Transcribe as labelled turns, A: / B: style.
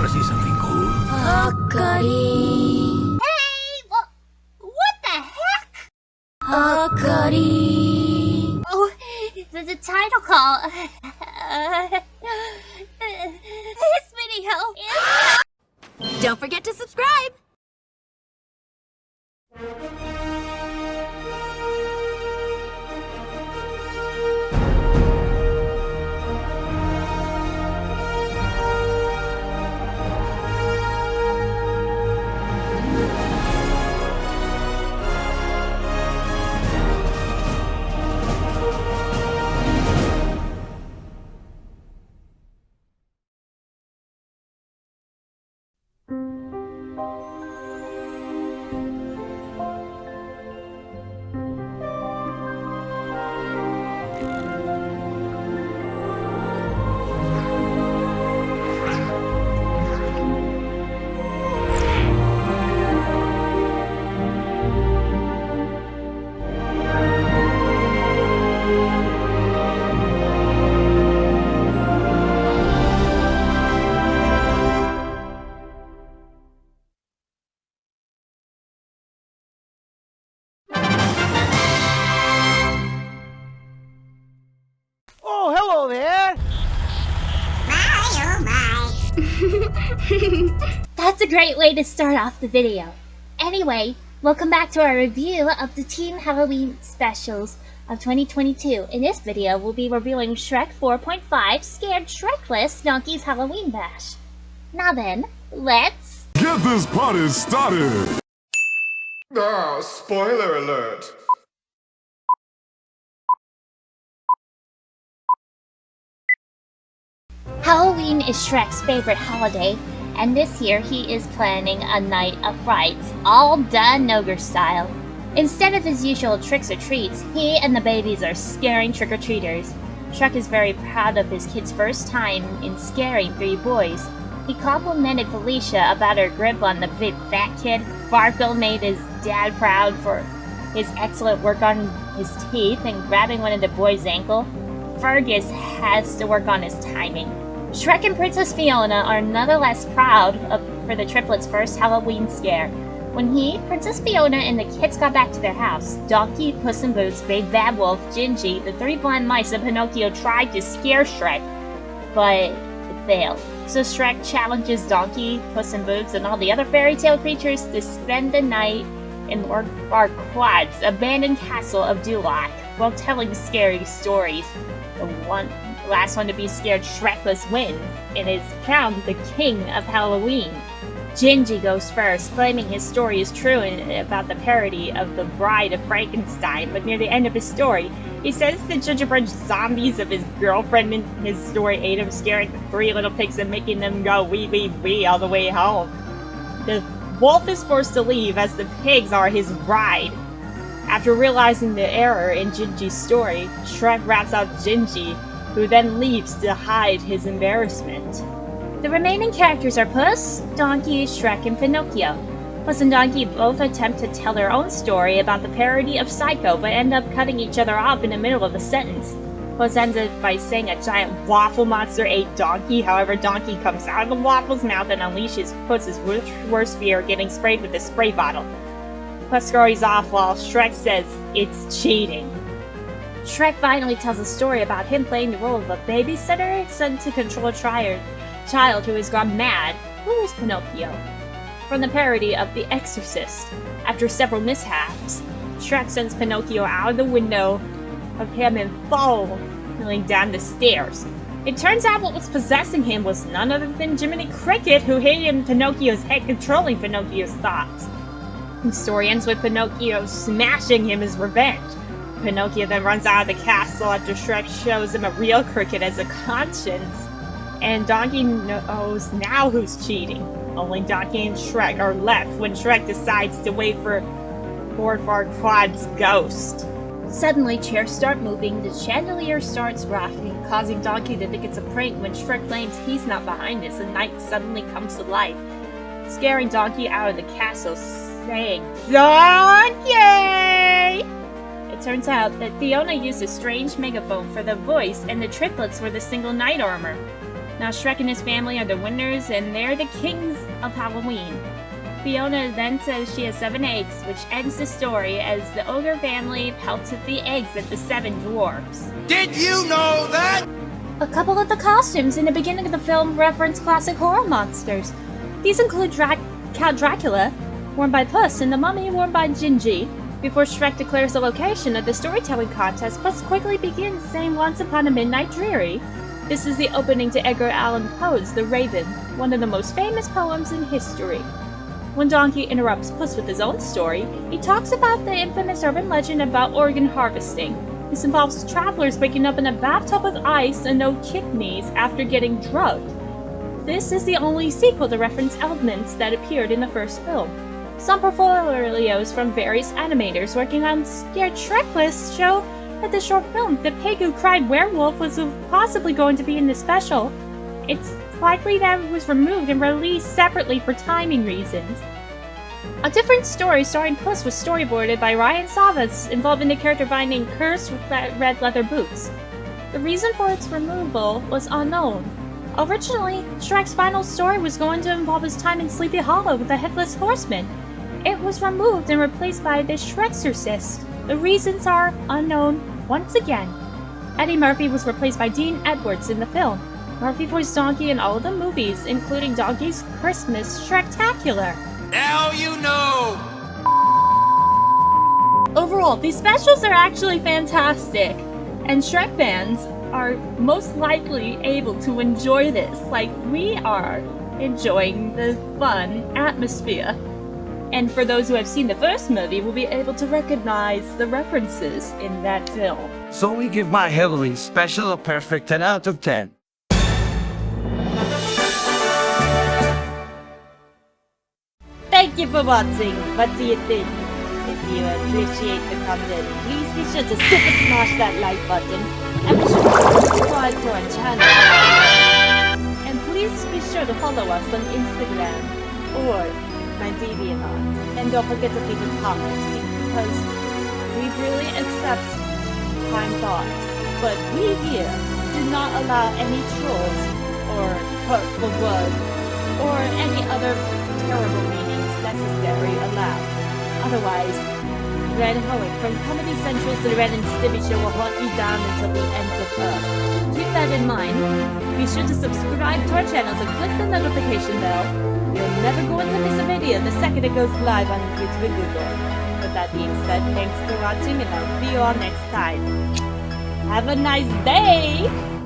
A: Want to see something cool?
B: Akari.
C: Hey! What the heck?
B: Akari.
C: Oh, the title call. This video is...
B: Don't forget to subscribe!
D: Oh, hello there!
C: That's a great way to start off the video. Anyway, welcome back to our review of the Teen Halloween specials of 2022. In this video, we'll be reviewing Shrek 4.5 Scared Shrekless Donkey's Halloween Bash. Now then, let's...
E: Get this party started!
F: Ah, spoiler alert!
C: Halloween is Shrek's favorite holiday, and this year he is planning a night of frights, all done ogre style. Instead of his usual tricks or treats, he and the babies are scaring trick-or-treaters. Shrek is very proud of his kid's first time in scaring 3 boys. He complimented Felicia about her grip on the big fat kid. Garfield made his dad proud for his excellent work on his teeth and grabbing one of the boys' ankle. Fergus has to work on his timing. Shrek and Princess Fiona are none the less proud for the triplets' first Halloween scare. When Princess Fiona, and the kids got back to their house, Donkey, Puss in Boots, Big Bad Wolf, Gingy, the 3 blind mice, and Pinocchio tried to scare Shrek, but it failed. So Shrek challenges Donkey, Puss in Boots, and all the other fairy tale creatures to spend the night in Lord Farquaad's abandoned castle of Duloc while telling scary stories. The last one to be scared Shrekless wins, and is crowned the King of Halloween. Gingy goes first, claiming his story is true about the parody of The Bride of Frankenstein, but near the end of his story, he says the gingerbread zombies of his girlfriend in his story ate him, scaring the 3 little pigs and making them go wee wee wee all the way home. The wolf is forced to leave as the pigs are his bride. After realizing the error in Gingy's story, Shrek rats out Gingy, who then leaves to hide his embarrassment. The remaining characters are Puss, Donkey, Shrek, and Pinocchio. Puss and Donkey both attempt to tell their own story about the parody of Psycho, but end up cutting each other off in the middle of the sentence. Puss ends it by saying a giant waffle monster ate Donkey, however Donkey comes out of the waffle's mouth and unleashes Puss's worst fear, getting sprayed with a spray bottle. Puss scurries off while Shrek says it's cheating. Shrek finally tells a story about him playing the role of a babysitter sent to control a child who has gone mad. Who is Pinocchio? From the parody of The Exorcist. After several mishaps, Shrek sends Pinocchio out of the window of him and falling down the stairs. It turns out what was possessing him was none other than Jiminy Cricket, who hid in Pinocchio's head, controlling Pinocchio's thoughts. The story ends with Pinocchio smashing him as revenge. Pinocchio then runs out of the castle after Shrek shows him a real cricket as a conscience. And Donkey knows now who's cheating. Only Donkey and Shrek are left when Shrek decides to wait for Lord Farquaad's ghost. Suddenly, chairs start moving, the chandelier starts rocking, causing Donkey to think it's a prank when Shrek claims he's not behind this, and night suddenly comes to life, scaring Donkey out of the castle, saying, "Donkey!" It turns out that Fiona used a strange megaphone for the voice, and the triplets were the single knight armor.
A: Now Shrek and his family are the winners, and they're the kings of Halloween. Fiona then says she has 7 eggs, which ends the story as the ogre family pelts at the eggs at the 7 dwarfs.
B: Did you know that?
A: A couple of the costumes in the beginning of the film reference classic horror monsters. These include Count Dracula, worn by Puss, and the Mummy, worn by Gingy. Before Shrek declares the location of the storytelling contest, Puss quickly begins saying Once Upon a Midnight Dreary. This is the opening to Edgar Allan Poe's The Raven, one of the most famous poems in history. When Donkey interrupts Puss with his own story, he talks about the infamous urban legend about organ harvesting. This involves travelers waking up in a bathtub with ice and no kidneys after getting drugged. This is the only sequel to reference elements that appeared in the first film. Some portfolios from various animators working on Scared Shrekless show that the short film The Pig Who Cried Werewolf was possibly going to be in the special. It's likely that it was removed and released separately for timing reasons. A different story starring Puss was storyboarded by Ryan Savas, involving the character finding cursed red leather boots. The reason for its removal was unknown. Originally, Shrek's final story was going to involve his time in Sleepy Hollow with the Headless Horseman. It was removed and replaced by the Shreksorcist. The reasons are unknown once again. Eddie Murphy was replaced by Dean Edwards in the film. Murphy voiced Donkey in all of the movies, including Donkey's Christmas Shrektacular.
B: Now you know!
A: Overall, these specials are actually fantastic, and Shrek fans are most likely able to enjoy this like we are enjoying the fun atmosphere. And for those who have seen the first movie, will be able to recognize the references in that film.
B: So we give my Halloween special a perfect 10 out of 10.
A: Thank you for watching. What do you think? If you appreciate the content, please be sure to super smash that like button and be sure to subscribe to our channel. And please be sure to follow us on Instagram or my DeviantArt. And don't forget to leave a comment because we really accept kind thoughts. But we here do not allow any trolls or hurtful words or any other terrible meanings necessary allowed. Otherwise, Red Hoeing from Comedy Central's The Red and Stimpy Show will haunt you down until the ends of Earth. Keep that in mind. Be sure to subscribe to our channels and click the notification bell. You're never going to miss a video the second it goes live on YouTube and Google. With that being said, thanks for watching and I'll see you all next time. Have a nice day!